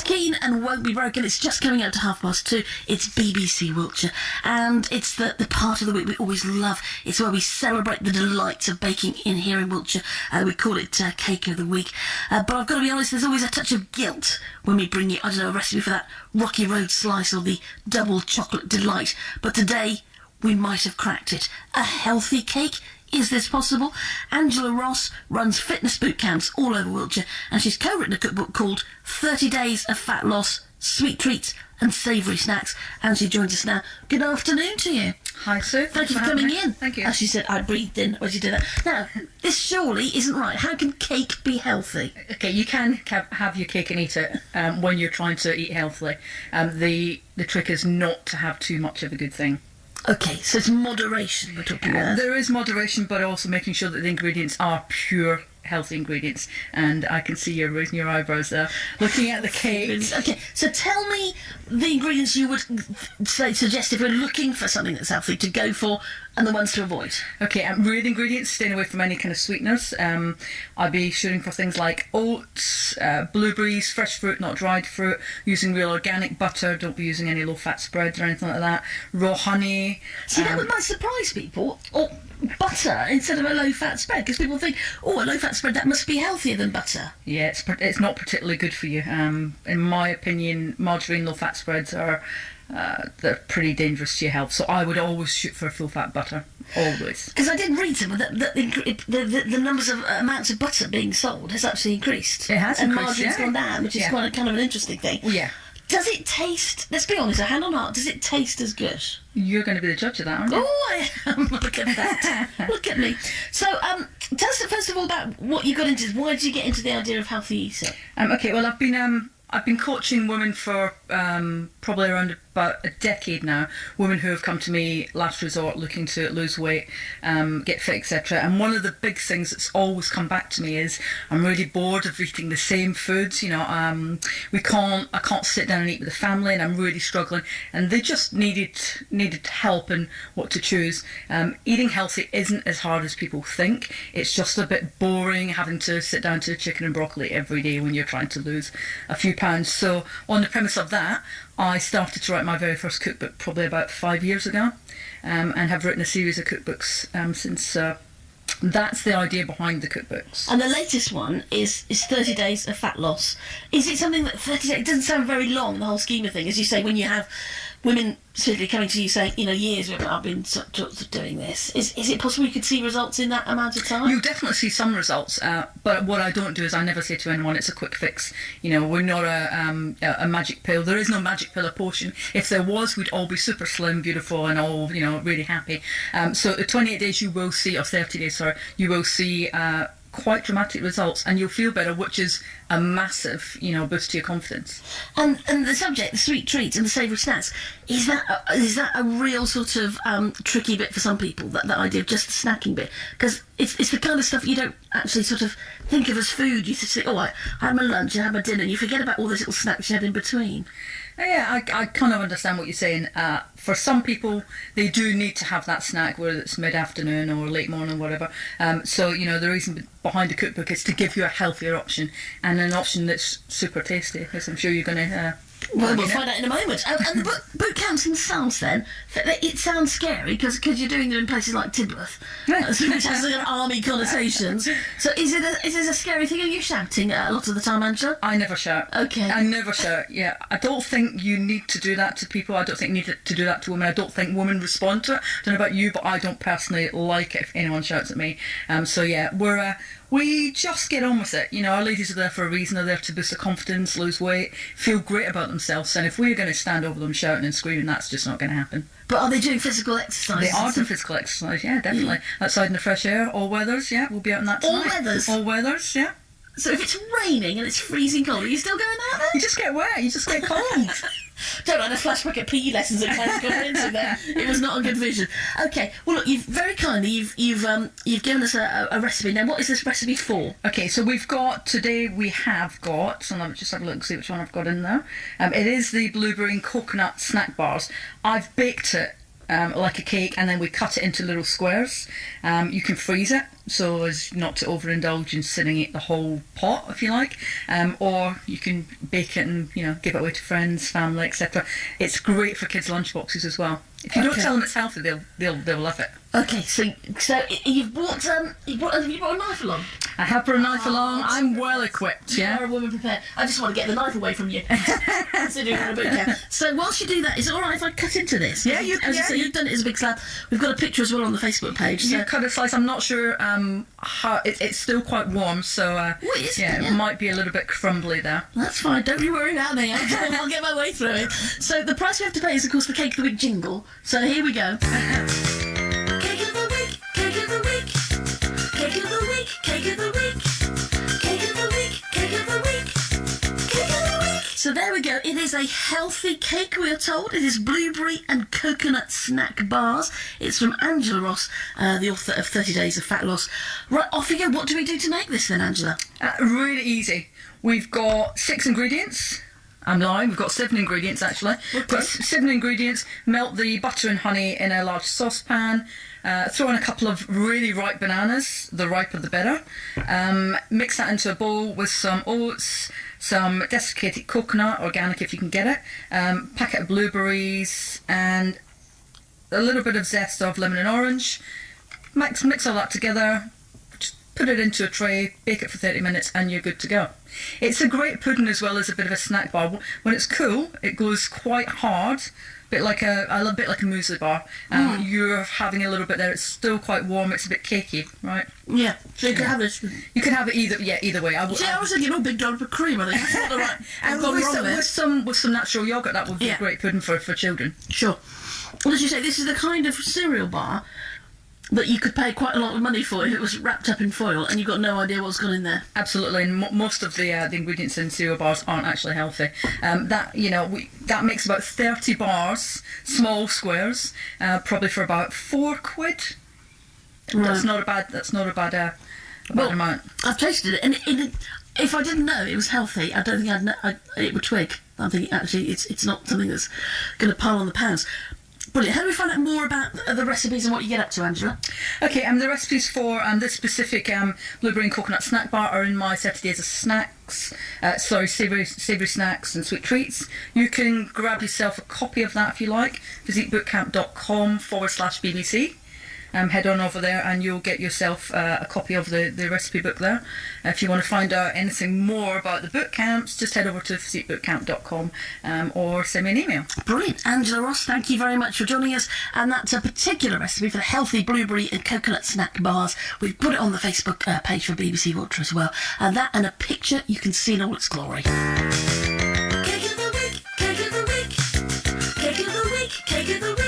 keen and won't be broken. It's just coming out to 2:30. It's BBC Wiltshire, and it's the part of the week we always love. It's where we celebrate the delights of baking in here in Wiltshire. We call it Cake of the Week. But I've got to be honest, there's always a touch of guilt when we bring you, I don't know, a recipe for that Rocky Road slice or the double chocolate delight. But today, we might have cracked it. A healthy cake? Is this possible? Angela Ross runs fitness boot camps all over Wiltshire, and she's co-written a cookbook called 30 Days of Fat Loss, Sweet Treats and Savoury Snacks, and she joins us now. Good afternoon to you. Hi, Sue. Thank you for coming in. Thank you. As she said, I breathed in when she did that. Now, this surely isn't right. How can cake be healthy? Okay, you can have your cake and eat it when you're trying to eat healthily. The trick is not to have too much of a good thing. Okay, so it's moderation we're talking about. There is moderation, but also making sure that the ingredients are pure, healthy ingredients. And I can see you raising your eyebrows there, looking at the cake. Okay, so tell me the ingredients you would suggest if we're looking for something that's healthy to go for, and the ones to avoid. Okay, real ingredients, staying away from any kind of sweeteners. I'd be shooting for things like oats, blueberries, fresh fruit, not dried fruit, using real organic butter, don't be using any low-fat spreads or anything like that, raw honey. See, that might surprise people, or butter instead of a low-fat spread, because people think, oh, a low-fat spread, that must be healthier than butter. Yeah, it's not particularly good for you. In my opinion, margarine low-fat spreads are they're pretty dangerous to your health, so I would always shoot for full-fat butter, always. Because I did read somewhere that the numbers of amounts of butter being sold has actually increased. It has and increased, margin's gone down, which is quite kind of an interesting thing. Well, yeah. Does it taste, let's be honest, a hand on heart, does it taste as good? You're going to be the judge of that, aren't you? Oh, I am. Look at that. Look at me. So, tell us first of all about what you got into. Why did you get into the idea of healthy eating? Okay, well, I've been coaching women for probably around about a decade now. Women who have come to me last resort looking to lose weight, get fit, etc. And one of the big things that's always come back to me is I'm really bored of eating the same foods. You know, I can't sit down and eat with the family, and I'm really struggling. And they just needed help in what to choose. Eating healthy isn't as hard as people think. It's just a bit boring having to sit down to chicken and broccoli every day when you're trying to lose a few pounds. So on the premise of that, I started to write my very first cookbook probably about 5 years ago, and have written a series of cookbooks since. That's the idea behind the cookbooks. And the latest one is 30 Days of Fat Loss. Is it something that 30 days, it doesn't sound very long, the whole scheme of things, as you say, when you have women simply coming to you saying, years ago I've been sort of doing this. Is it possible you could see results in that amount of time? You'll definitely see some results, but what I don't do is I never say to anyone it's a quick fix. We're not a magic pill. There is no magic pill or potion. If there was, we'd all be super slim, beautiful, and all really happy. So the 28 days you will see, or 30 days, sorry, you will see quite dramatic results, and you'll feel better, which is a massive, boost to your confidence. And the subject, the sweet treats and the savoury snacks, is that a real sort of tricky bit for some people? That idea of just the snacking bit, because it's the kind of stuff you don't actually sort of think of as food. You just say, I had my lunch, I had my dinner, and you forget about all those little snacks you had in between. Yeah, I kind of understand what you're saying. For some people, they do need to have that snack, whether it's mid-afternoon or late morning, whatever. So, the reason behind the cookbook is to give you a healthier option, and an option that's super tasty, as I'm sure you're going to... We'll find out in a moment. And the boot camps themselves, then, it sounds scary because you're doing them in places like Tidworth, which has an army connotations. So is it a scary thing? Are you shouting a lot of the time, Angela? I never shout. Okay. I never shout, yeah. I don't think you need to do that to people. I don't think you need to do that to women. I don't think women respond to it. I don't know about you, but I don't personally like it if anyone shouts at me. So yeah, we just get on with it. Our ladies are there for a reason. They're there to boost their confidence, lose weight, feel great about themselves. And if we're going to stand over them shouting and screaming, that's just not going to happen. But are they doing physical exercise? They are doing physical exercise, yeah, definitely. Outside in the fresh air, all weathers, yeah, we'll be out in that tonight. All weathers? All weathers, yeah. So if it's raining and it's freezing cold, are you still going out there? You just get wet, you just get cold. Don't have a flashback at PE lessons that Claire's gone into there. It was not a good vision. Okay, well look, you've very kindly you've given us a recipe. Now, what is this recipe for? Okay, so we have got, and I'll just have a look and see which one I've got in there. It is the blueberry and coconut snack bars. I've baked it like a cake, and then we cut it into little squares. You can freeze it so as not to overindulge in sitting it the whole pot, if you like, or you can bake it and give it away to friends, family, etc. It's great for kids' lunchboxes as well. If you don't tell them it's healthy, they'll love it. Okay, so you've brought have you brought a knife along? I have brought a knife along. I'm well equipped. Yeah. You're a woman prepared. I just want to get the knife away from you. Considering you're a boot camp. So whilst you do that, is it all right if I cut into this? Yeah, you can. As you say, you've done it as a big slab. We've got a picture as well on the Facebook page. You cut a slice. I'm not sure how. It's still quite warm, so it might be a little bit crumbly there. That's fine. Don't you worry about me. I'll get my way through it. So the price we have to pay is, of course, the Cake of the Week jingle. So here we go. Cake of the Week, Cake of the Week, Cake of the Week, Cake of the Week, Cake of the Week, Cake of the Week, Cake of the Week. So there we go. It is a healthy cake, we are told. It is blueberry and coconut snack bars. It's from Angela Ross, the author of 30 Days of Fat Loss. Right, off we go. What do we do to make this then, Angela? Really easy. We've got 6 ingredients. I'm lying, we've got 7 ingredients actually. Okay. Got 7 ingredients. Melt the butter and honey in a large saucepan. Throw in a couple of really ripe bananas, the riper the better. Mix that into a bowl with some oats, some desiccated coconut, organic if you can get it, packet of blueberries, and a little bit of zest of lemon and orange. Mix all that together. Put it into a tray, bake it for 30 minutes, and you're good to go. It's a great pudding as well as a bit of a snack bar. When it's cool, it goes quite hard, a bit like a muesli bar. You're having a little bit there. It's still quite warm. It's a bit cakey, right? Yeah. So you can have this. You can have it either way. I was thinking, big dollop of cream. I think that's not the right. And with some natural yogurt, that would be a great pudding for children. Sure. Well, as you say, this is the kind of cereal bar that you could pay quite a lot of money for if it was wrapped up in foil and you've got no idea what's gone in there. Absolutely, and most of the ingredients in cereal bars aren't actually healthy. That makes about 30 bars, small squares, probably for about £4. Right. That's not a bad amount. I've tasted it, and if I didn't know it was healthy, I don't think it would twig. I think actually it's not something that's going to pile on the pounds. Brilliant. How do we find out more about the recipes and what you get up to, Angela? Okay, the recipes for this specific blueberry and coconut snack bar are in my 30 Days of Snacks, savoury snacks and sweet treats. You can grab yourself a copy of that if you like, physiquebootcamp.com/BBC. Head on over there and you'll get yourself a copy of the recipe book there. If you want to find out anything more about the boot camps, just head over to physiquebootcamp.com or send me an email. Brilliant. Angela Ross, thank you very much for joining us. And that's a particular recipe for the healthy blueberry and coconut snack bars. We've put it on the Facebook page for BBC Wiltshire as well. And that and a picture you can see in all its glory. Cake of the Week, Cake of the Week, Cake of the Week, Cake of the Week.